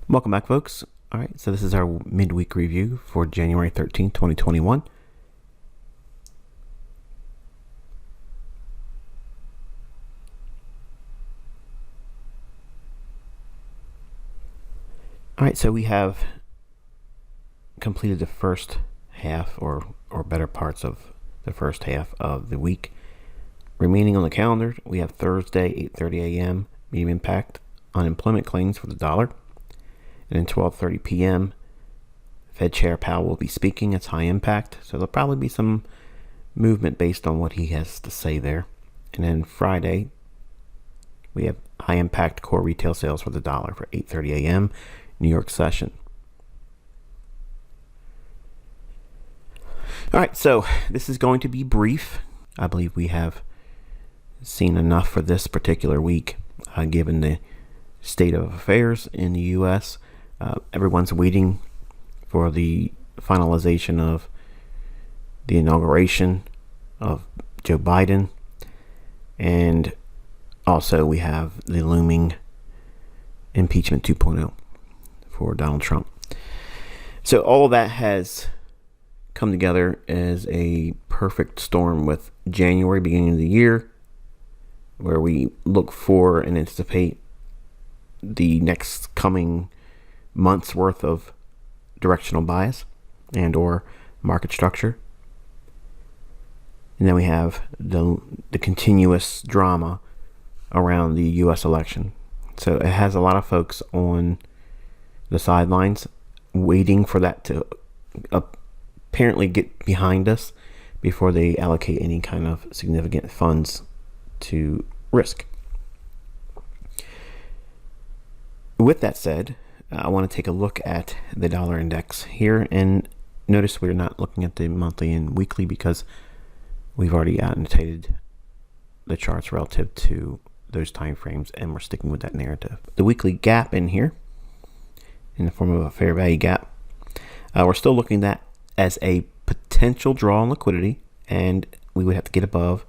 Welcome back, folks. All right, so this is our midweek review for January 13th, 2021. All right, so we have completed the first half or better parts of the first half of the week. Remaining on the calendar, we have Thursday, 8:30 a.m., medium impact unemployment claims for the dollar. And then 12:30 p.m., Fed Chair Powell will be speaking. It's high impact, so there'll probably be some movement based on what he has to say there. And then Friday, we have high impact core retail sales for the dollar for 8:30 a.m. New York session. All right, so this is going to be brief. I believe we have seen enough for this particular week, given the state of affairs in the U.S. Everyone's waiting for the finalization of the inauguration of Joe Biden. And also we have the looming impeachment 2.0 for Donald Trump. So all of that has come together as a perfect storm with January, beginning of the year, where we look for and anticipate the next coming months worth of directional bias and or market structure. And then we have the continuous drama around the U.S. election. So it has a lot of folks on the sidelines waiting for that to apparently get behind us before they allocate any kind of significant funds to risk. With that said, I want to take a look at the dollar index here, and notice we're not looking at the monthly and weekly because we've already annotated the charts relative to those time frames, and we're sticking with that narrative. The weekly gap in here, in the form of a fair value gap, we're still looking at as a potential draw on liquidity, and we would have to get above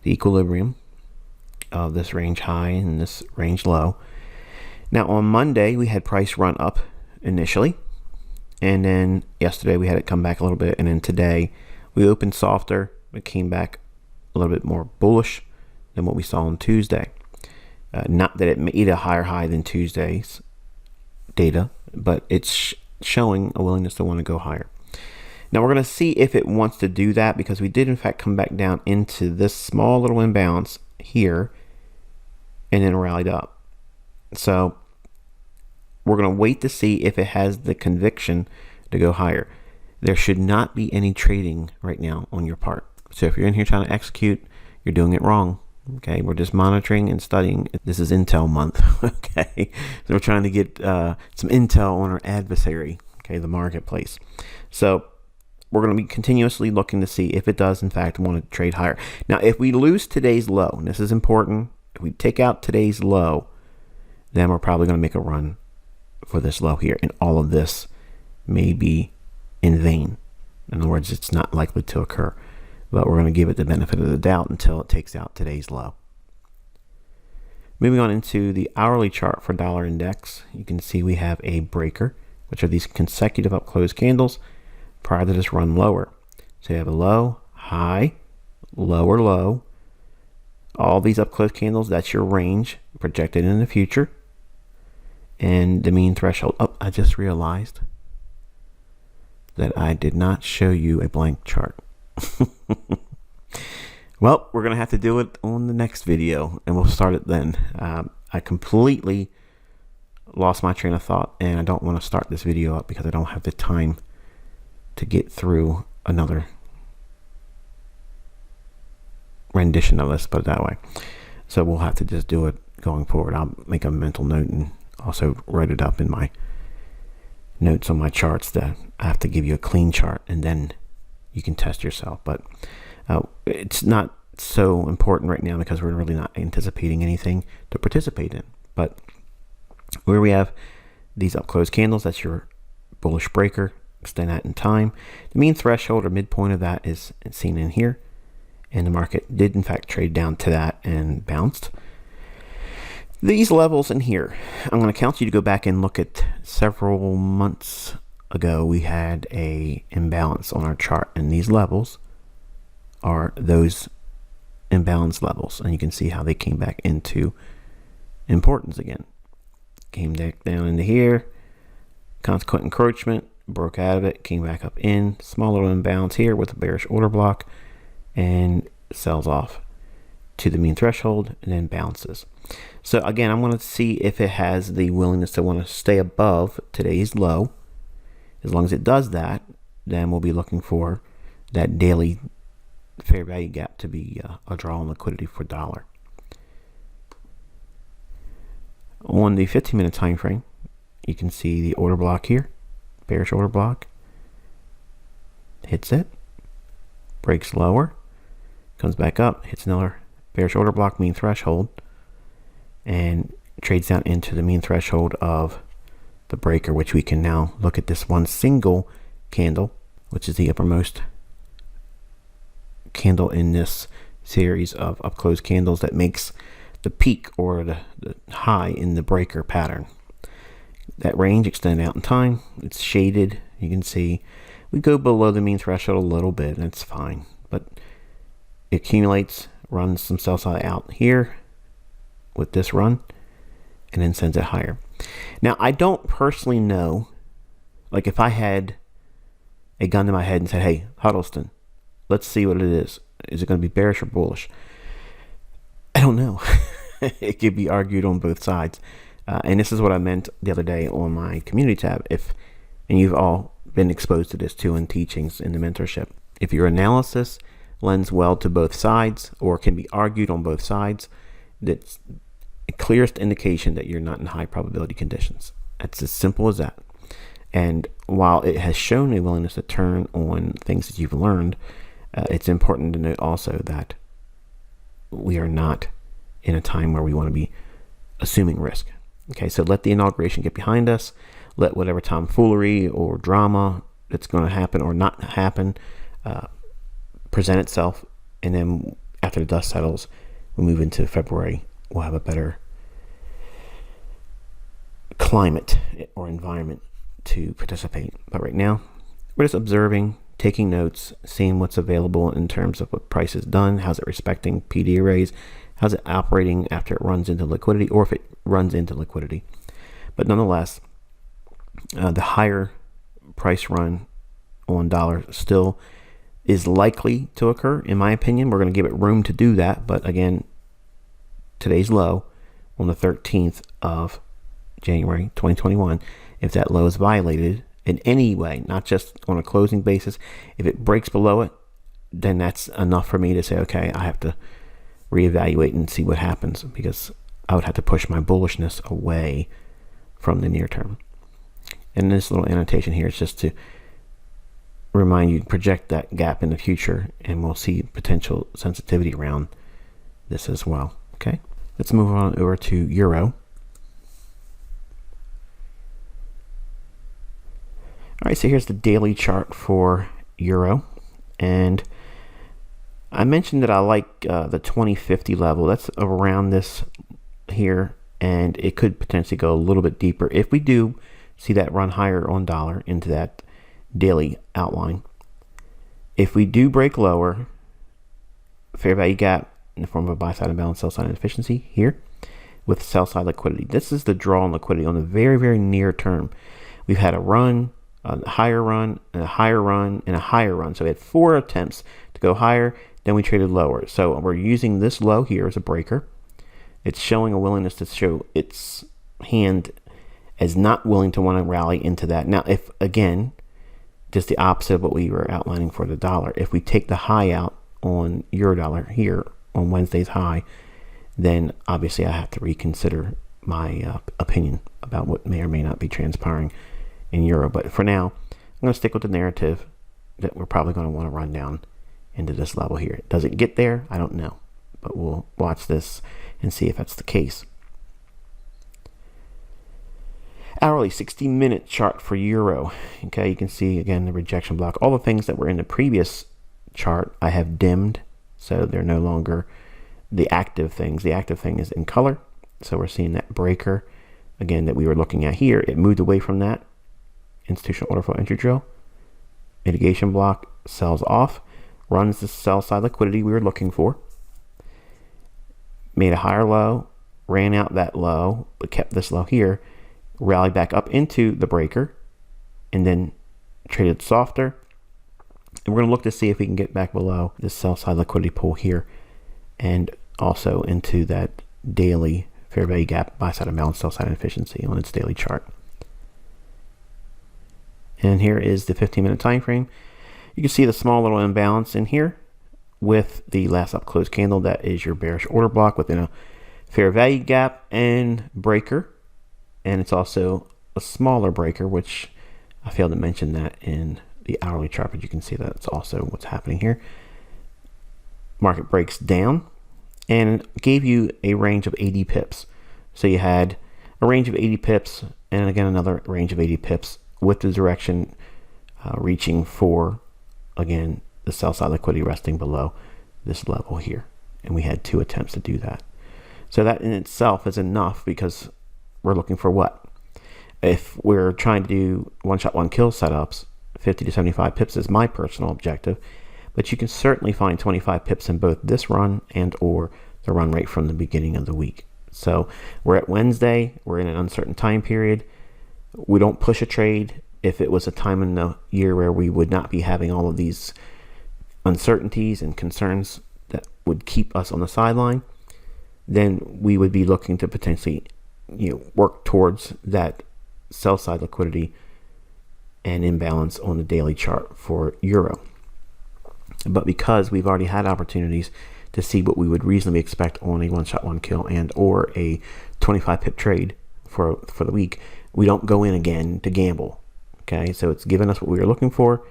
the equilibrium of this range high and this range low. Now on Monday, we had price run up initially, and then yesterday we had it come back a little bit, and then today we opened softer. It came back a little bit more bullish than what we saw on Tuesday. Not that it made a higher high than Tuesday's data, but it's showing a willingness to want to go higher. Now we're going to see if it wants to do that, because we did in fact come back down into this small little imbalance here and then rallied up. So we're going to wait to see if it has the conviction to go higher. There should not be any trading right now on your part. So if you're in here trying to execute, you're doing it wrong. Okay, we're just monitoring and studying. This is Intel month. Okay, so we're trying to get some intel on our adversary. Okay, the marketplace. So we're going to be continuously looking to see if it does in fact want to trade higher. Now, if we lose today's low, and this is important, if we take out today's low, then we're probably going to make a run for this low here, and all of this may be in vain. In other words, it's not likely to occur, but we're going to give it the benefit of the doubt until it takes out today's low. Moving on into the hourly chart for dollar index, you can see we have a breaker, which are these consecutive up close candles prior to this run lower. So you have a low, high, lower, low. All these up close candles, that's your range projected in the future. And the mean threshold. Oh, I just realized that I did not show you a blank chart. Well, we're going to have to do it on the next video, and we'll start it then. I completely lost my train of thought, and I don't want to start this video up because I don't have the time to get through another rendition of this, put it that way. So we'll have to just do it going forward. I'll make a mental note and also write it up in my notes on my charts that I have to give you a clean chart and then you can test yourself. But it's not so important right now because we're really not anticipating anything to participate in. But where we have these up close candles, that's your bullish breaker. Extend that in time. The mean threshold or midpoint of that is seen in here, and the market did in fact trade down to that and bounced. These levels in here, I'm going to count you to go back and look at several months ago. We had a imbalance on our chart, and these levels are those imbalance levels, and you can see how they came back into importance again. Came back down into here, consequent encroachment, broke out of it, came back up in, small little imbalance here with a bearish order block, and sells off to the mean threshold and then bounces. So again, I'm going to see if it has the willingness to want to stay above today's low. As long as it does that, then we'll be looking for that daily fair value gap to be a draw on liquidity for dollar. On the 15-minute time frame, you can see the order block here, bearish order block, hits it, breaks lower, comes back up, hits another bearish order block, mean threshold, and trades down into the mean threshold of the breaker, which we can now look at this one single candle, which is the uppermost candle in this series of up close candles that makes the peak or the high in the breaker pattern. That range extended out in time. It's shaded. You can see we go below the mean threshold a little bit. That's fine, but it accumulates, runs some sell side out here with this run, and then sends it higher. Now, I don't personally know, like if I had a gun to my head and said, hey, Huddleston, let's see what it is. Is it going to be bearish or bullish? I don't know. It could be argued on both sides. And this is what I meant the other day on my community tab. And you've all been exposed to this too in teachings in the mentorship. If your analysis lends well to both sides or can be argued on both sides, that's the clearest indication that you're not in high probability conditions. It's as simple as that. And while it has shown a willingness to turn on things that you've learned, it's important to note also that we are not in a time where we want to be assuming risk. Okay, so let the inauguration get behind us. Let whatever tomfoolery or drama that's going to happen or not happen present itself. And then after the dust settles, we move into February, we'll have a better climate or environment to participate. But right now, we're just observing, taking notes, seeing what's available in terms of what price is done, how's it respecting PD arrays, how's it operating after it runs into liquidity, or if it runs into liquidity. But nonetheless, the higher price run on dollar still is likely to occur, in my opinion. We're going to give it room to do that. But again, today's low on the 13th of January 2021, if that low is violated in any way, not just on a closing basis, if it breaks below it, then that's enough for me to say, okay, I have to reevaluate and see what happens, because I would have to push my bullishness away from the near term. And this little annotation here is just to remind you to project that gap in the future, and we'll see potential sensitivity around this as well. Okay, let's move on over to Euro. All right, so here's the daily chart for Euro, and I mentioned that I like the 2050 level. That's around this here, and it could potentially go a little bit deeper if we do see that run higher on dollar into that daily outline. If we do break lower, fair value gap in the form of a buy side imbalance, sell side inefficiency here with sell side liquidity. This is the draw on liquidity on the very, very near term. We've had a run, a higher run, and a higher run, and a higher run. So we had 4 attempts to go higher, then we traded lower. So we're using this low here as a breaker. It's showing a willingness to show its hand as not willing to want to rally into that. Now, if again, just the opposite of what we were outlining for the dollar, if we take the high out on euro dollar here on Wednesday's high, then obviously I have to reconsider my opinion about what may or may not be transpiring in euro. But for now, I'm going to stick with the narrative, that we're probably going to want to run down into this level here. Does it get there? I don't know, but we'll watch this and see if that's the case. Hourly 60-minute chart for euro. Okay, you can see again the rejection block. All the things that were in the previous chart I have dimmed, so they're no longer the active things. The active thing is in color, so we're seeing that breaker again that we were looking at here. It moved away from that institutional order flow entry drill. Mitigation block sells off, runs the sell side liquidity we were looking for, made a higher low, ran out that low, but kept this low here, rallied back up into the breaker, and then traded softer. And we're going to look to see if we can get back below this sell side liquidity pool here, and also into that daily fair value gap, buy side imbalance, sell side inefficiency on its daily chart. And here is the 15-minute time frame. You can see the small little imbalance in here with the last up close candle. That is your bearish order block within a fair value gap and breaker. And it's also a smaller breaker, which I failed to mention that in the hourly chart, but you can see that's also what's happening here. Market breaks down and gave you a range of 80 pips. So you had a range of 80 pips and again another range of 80 pips with the direction reaching for, again, the sell side liquidity resting below this level here. And we had 2 attempts to do that. So that in itself is enough, because we're looking for what? If we're trying to do one shot, one kill setups, 50 to 75 pips is my personal objective, but you can certainly find 25 pips in both this run and or the run rate from the beginning of the week. So we're at Wednesday, we're in an uncertain time period. We don't push a trade. If it was a time in the year where we would not be having all of these uncertainties and concerns that would keep us on the sideline, then we would be looking to potentially, work towards that sell side liquidity and imbalance on the daily chart for euro. But because we've already had opportunities to see what we would reasonably expect on a one shot, one kill and or a 25 pip trade for the week, we don't go in again to gamble. Okay, so it's given us what we were looking for.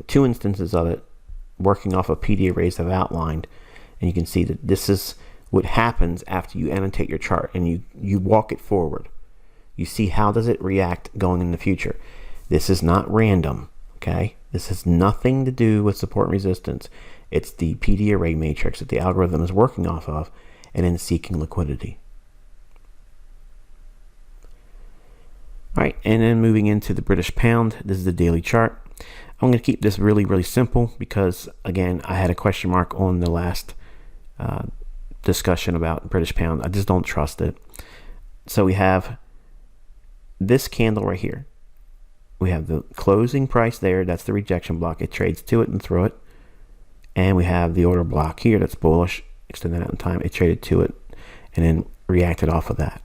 2 instances of it, working off of PD arrays I've outlined, and you can see that this is what happens after you annotate your chart and you walk it forward. You see how does it react going in the future. This is not random. Okay, this has nothing to do with support and resistance. It's the PD array matrix that the algorithm is working off of and then seeking liquidity. All right, and then moving into the British pound, this is the daily chart. I'm going to keep this really, really simple because, again, I had a question mark on the last discussion about British pound. I just don't trust it. So we have this candle right here. We have the closing price there. That's the rejection block. It trades to it and through it. And we have the order block here that's bullish. Extend that out in time. It traded to it and then reacted off of that.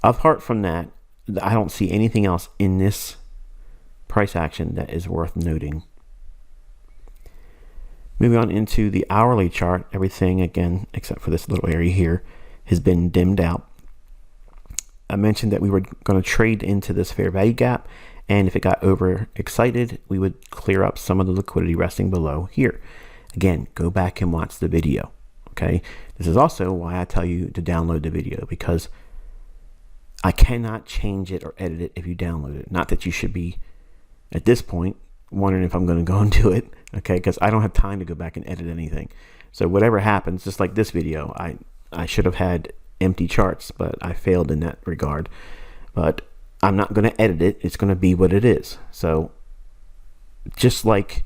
Apart from that, I don't see anything else in this price action that is worth noting. Moving on into the hourly chart, everything, again, except for this little area here, has been dimmed out. I mentioned that we were going to trade into this fair value gap, and if it got overexcited, we would clear up some of the liquidity resting below here. Again, go back and watch the video. Okay, this is also why I tell you to download the video, because I cannot change it or edit it if you download it. Not that you should be, at this point, wondering if I'm going to go and do it, okay, because I don't have time to go back and edit anything. So whatever happens, just like this video, I should have had empty charts, but I failed in that regard. But I'm not going to edit it. It's going to be what it is. So just like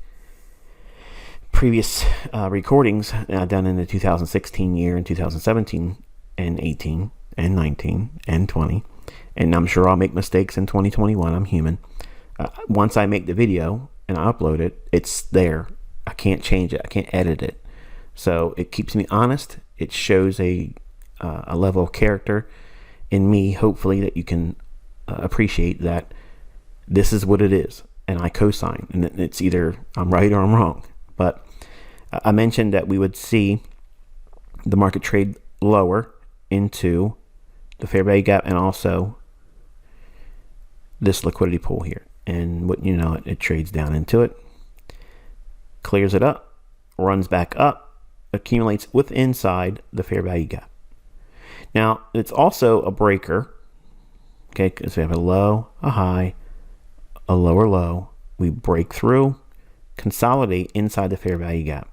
previous recordings done in the 2016 year and 2017 and 18 and 19 and 20, and I'm sure I'll make mistakes in 2021. I'm human. Once I make the video and I upload it, it's there. I can't change it. I can't edit it. So it keeps me honest. It shows a level of character in me, hopefully, that you can appreciate that this is what it is, and I co-sign, and it's either I'm right or I'm wrong. But I mentioned that we would see the market trade lower into the fair value gap and also this liquidity pool here, and what you know, it trades down into it. clears it up, runs back up, accumulates with inside the fair value gap. Now, it's also a breaker, okay, because we have a low, a high, a lower low. We break through, consolidate inside the fair value gap.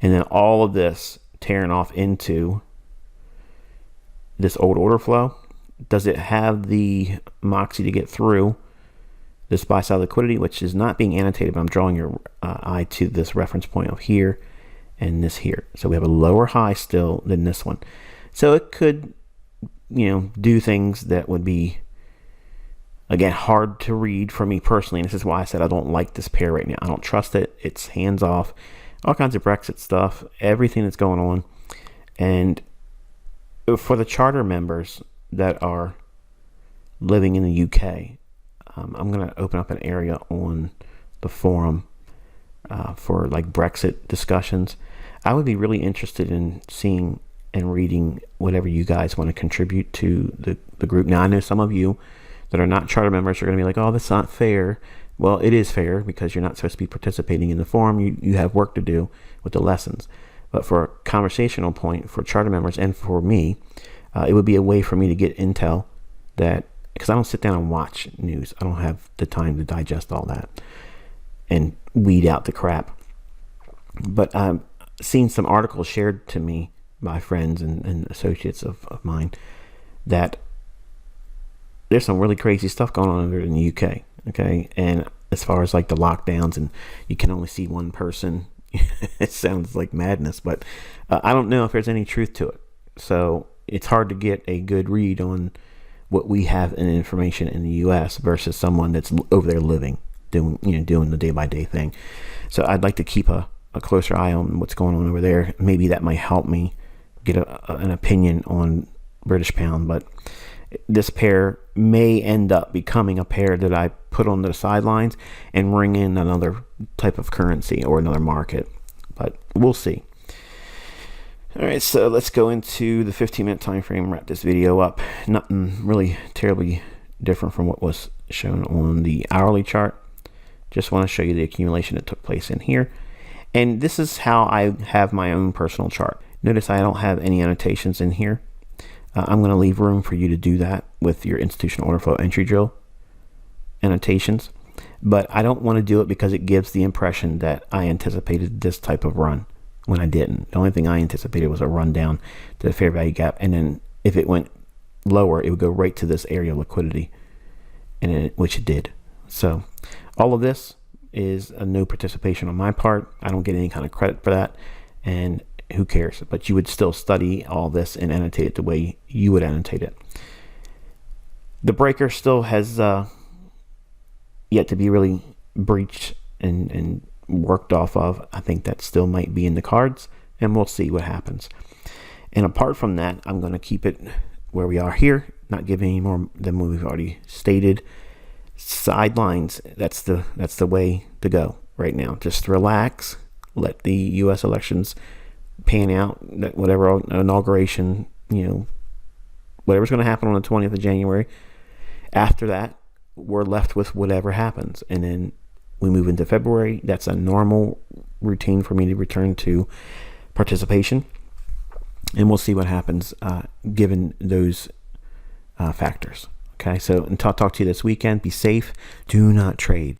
And then all of this tearing off into this old order flow. Does it have the moxie to get through this buy side liquidity, which is not being annotated, but I'm drawing your eye to this reference point of here and this here. So we have a lower high still than this one. So it could, do things that would be, again, hard to read for me personally. And this is why I said I don't like this pair right now. I don't trust it. It's hands off. All kinds of Brexit stuff, everything that's going on. And for the charter members that are living in the UK, I'm going to open up an area on the forum for like Brexit discussions. I would be really interested in seeing and reading whatever you guys want to contribute to the group. Now, I know some of you that are not charter members are going to be like, oh, that's not fair. Well, it is fair because you're not supposed to be participating in the forum. You have work to do with the lessons. But for a conversational point for charter members and for me, it would be a way for me to get intel that, because I don't sit down and watch news. I don't have the time to digest all that and weed out the crap. But I've seen some articles shared to me by friends and associates of mine that there's some really crazy stuff going on over in the UK. Okay. And as far as like the lockdowns and you can only see one person, it sounds like madness, but I don't know if there's any truth to it. So it's hard to get a good read on what we have in information in the US versus someone that's over there living, doing the day by day thing. So I'd like to keep a closer eye on what's going on over there. Maybe that might help me get an opinion on British pound, but this pair may end up becoming a pair that I put on the sidelines and ring in another type of currency or another market, but we'll see. All right, so let's go into the 15-minute time frame, wrap this video up. Nothing really terribly different from what was shown on the hourly chart. Just want to show you the accumulation that took place in here. And this is how I have my own personal chart. Notice I don't have any annotations in here. I'm going to leave room for you to do that with your institutional order flow entry drill annotations. But I don't want to do it because it gives the impression that I anticipated this type of run when I didn't. The only thing I anticipated was a run down to the fair value gap. And then if it went lower, it would go right to this area of liquidity, which it did. So all of this is a no participation on my part. I don't get any kind of credit for that. And who cares? But you would still study all this and annotate it the way you would annotate it. The breaker still has yet to be really breached and worked off of. I think that still might be in the cards, and we'll see what happens. And apart from that, I'm going to keep it where we are here, not give any more than what we've already stated. Sidelines, that's the way to go right now. Just relax, let the U.S. elections pan out, whatever inauguration, whatever's going to happen on the 20th of January. After that, we're left with whatever happens. And then we move into February. That's a normal routine for me to return to participation. And we'll see what happens given those factors. Okay, so until I talk to you this weekend, be safe. Do not trade.